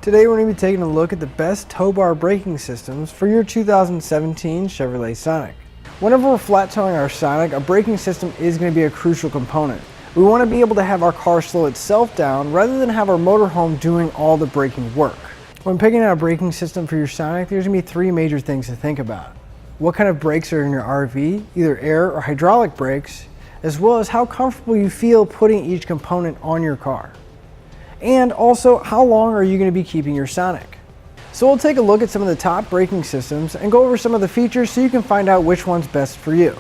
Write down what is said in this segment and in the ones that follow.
Today we're going to be taking a look at the best tow bar braking systems for your 2017 Chevrolet Sonic. Whenever we're flat towing our Sonic, a braking system is going to be a crucial component. We want to be able to have our car slow itself down rather than have our motorhome doing all the braking work. When picking out a braking system for your Sonic, there's going to be three major things to think about. What kind of brakes are in your RV, either air or hydraulic brakes, as well as how comfortable you feel putting each component on your car. And also, how long are you going to be keeping your Sonic? So we'll take a look at some of the top braking systems and go over some of the features so you can find out which one's best for you.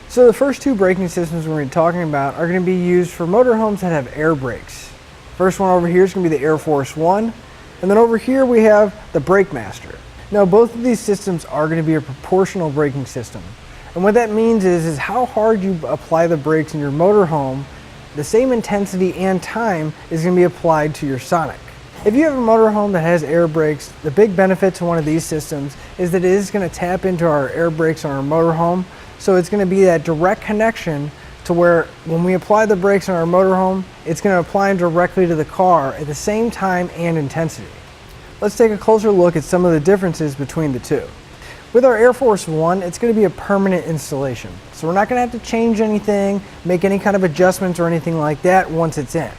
So the first two braking systems we're going to be talking about are going to be used for motorhomes that have air brakes. First one over here is going to be the Air Force One, and then over here we have the Brakemaster. Now both of these systems are going to be a proportional braking system. And what that means is how hard you apply the brakes in your motorhome, the same intensity and time is going to be applied to your Sonic. If you have a motorhome that has air brakes, the big benefit to one of these systems is that it is going to tap into our air brakes on our motorhome, so it's going to be that direct connection to where when we apply the brakes on our motorhome, it's going to apply them directly to the car at the same time and intensity. Let's take a closer look at some of the differences between the two. With our Air Force One, it's going to be a permanent installation. So we're not going to have to change anything, make any kind of adjustments or anything like that once it's in.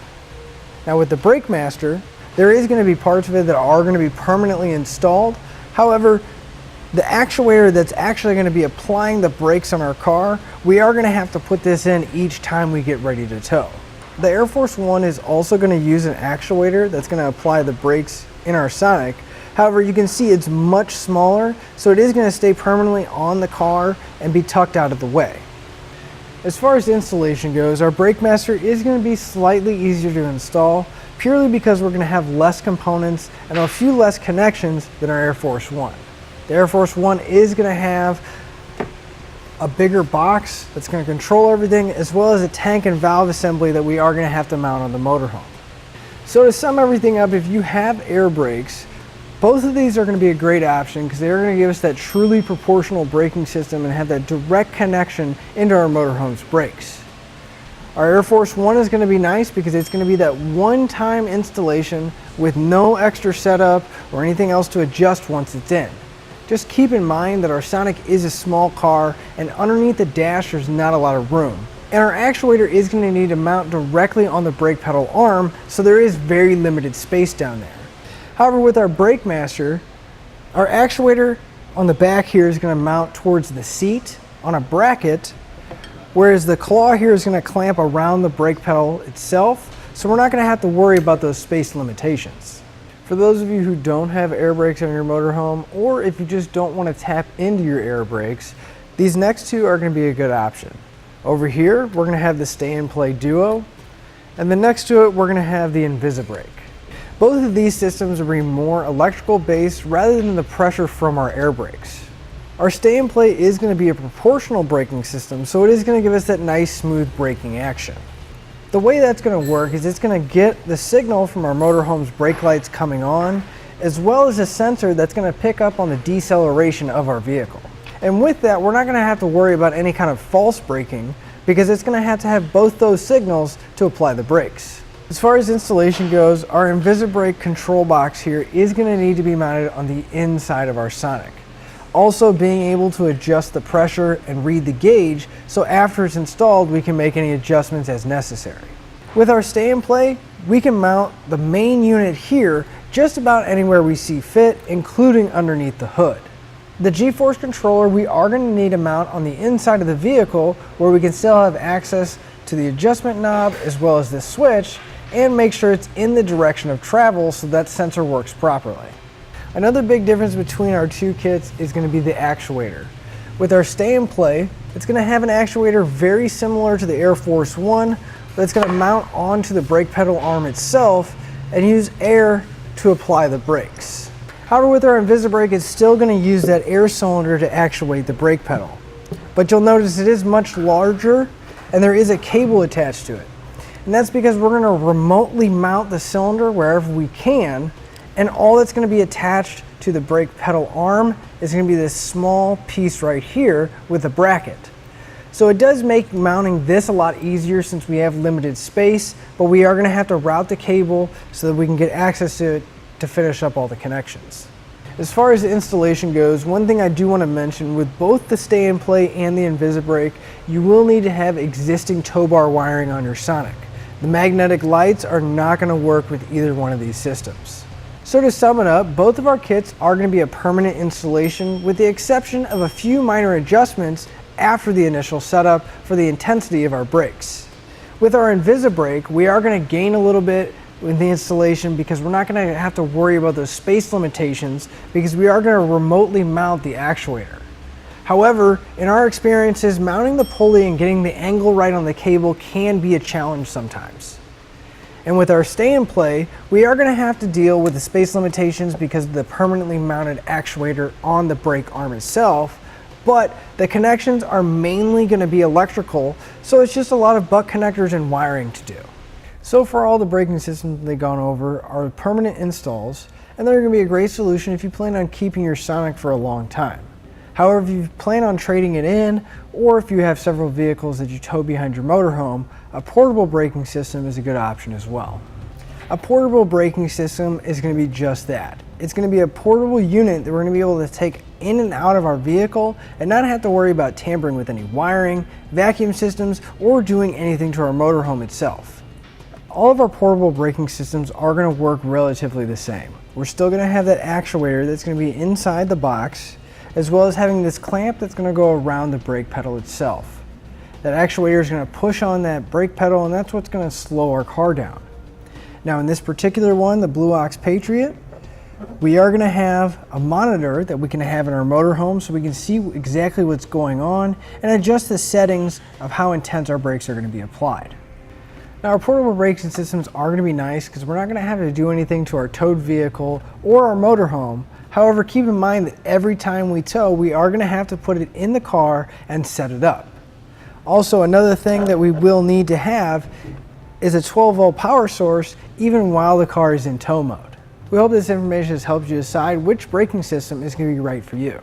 Now with the Brakemaster, there is going to be parts of it that are going to be permanently installed. However, the actuator that's actually going to be applying the brakes on our car, we are going to have to put this in each time we get ready to tow. The Air Force One is also going to use an actuator that's going to apply the brakes in our Sonic. However, you can see it's much smaller, so it is going to stay permanently on the car and be tucked out of the way. As far as installation goes, our Brakemaster is going to be slightly easier to install, purely because we're going to have less components and a few less connections than our Air Force One. The Air Force One is going to have a bigger box that's going to control everything, as well as a tank and valve assembly that we are going to have to mount on the motorhome. So to sum everything up, if you have air brakes, both of these are going to be a great option because they're going to give us that truly proportional braking system and have that direct connection into our motorhome's brakes. Our Air Force One is going to be nice because it's going to be that one-time installation with no extra setup or anything else to adjust once it's in. Just keep in mind that our Sonic is a small car and underneath the dash there's not a lot of room. And our actuator is going to need to mount directly on the brake pedal arm, so there is very limited space down there. However, with our Brakemaster, our actuator on the back here is going to mount towards the seat on a bracket, whereas the claw here is going to clamp around the brake pedal itself, so we're not going to have to worry about those space limitations. For those of you who don't have air brakes on your motorhome, or if you just don't want to tap into your air brakes, these next two are going to be a good option. Over here, we're going to have the Stay and Play Duo, and then next to it, we're going to have the Invisibrake. Both of these systems are more electrical based rather than the pressure from our air brakes. Our Stay and Play is going to be a proportional braking system, so it is going to give us that nice smooth braking action. The way that's going to work is it's going to get the signal from our motorhome's brake lights coming on, as well as a sensor that's going to pick up on the deceleration of our vehicle. And with that, we're not going to have to worry about any kind of false braking because it's going to have both those signals to apply the brakes. As far as installation goes, our Invisibrake control box here is going to need to be mounted on the inside of our Sonic. Also being able to adjust the pressure and read the gauge, so after it's installed we can make any adjustments as necessary. With our Stay and Play, we can mount the main unit here just about anywhere we see fit, including underneath the hood. The G-Force controller we are going to need to mount on the inside of the vehicle where we can still have access to the adjustment knob as well as the switch, and make sure it's in the direction of travel so that sensor works properly. Another big difference between our two kits is going to be the actuator. With our Stay and Play, it's going to have an actuator very similar to the Air Force One, but it's going to mount onto the brake pedal arm itself and use air to apply the brakes. However, with our Invisibrake, it's still going to use that air cylinder to actuate the brake pedal. But you'll notice it is much larger and there is a cable attached to it. And that's because we're going to remotely mount the cylinder wherever we can, and all that's going to be attached to the brake pedal arm is going to be this small piece right here with a bracket. So it does make mounting this a lot easier since we have limited space, but we are going to have to route the cable so that we can get access to it to finish up all the connections. As far as the installation goes, one thing I do want to mention, with both the stay and play and the Invisibrake, you will need to have existing tow bar wiring on your Sonic. The magnetic lights are not going to work with either one of these systems. So to sum it up, both of our kits are going to be a permanent installation, with the exception of a few minor adjustments after the initial setup for the intensity of our brakes. With our Invisibrake, we are going to gain a little bit with the installation because we're not going to have to worry about those space limitations, because we are going to remotely mount the actuator. However, in our experiences, mounting the pulley and getting the angle right on the cable can be a challenge sometimes. And with our stay and play, we are going to have to deal with the space limitations because of the permanently mounted actuator on the brake arm itself, but the connections are mainly going to be electrical, so it's just a lot of butt connectors and wiring to do. So for all the braking systems they've gone over are permanent installs, and they're going to be a great solution if you plan on keeping your Sonic for a long time. However, if you plan on trading it in, or if you have several vehicles that you tow behind your motorhome, a portable braking system is a good option as well. A portable braking system is going to be just that. It's going to be a portable unit that we're going to be able to take in and out of our vehicle and not have to worry about tampering with any wiring, vacuum systems, or doing anything to our motorhome itself. All of our portable braking systems are going to work relatively the same. We're still going to have that actuator that's going to be inside the box, as well as having this clamp that's going to go around the brake pedal itself. That actuator is going to push on that brake pedal, and that's what's going to slow our car down. Now in this particular one, the Blue Ox Patriot, we are going to have a monitor that we can have in our motorhome so we can see exactly what's going on and adjust the settings of how intense our brakes are going to be applied. Now our portable braking systems are going to be nice because we're not going to have to do anything to our towed vehicle or our motorhome. However, keep in mind that every time we tow, we are going to have to put it in the car and set it up. Also, another thing that we will need to have is a 12-volt power source even while the car is in tow mode. We hope this information has helped you decide which braking system is going to be right for you.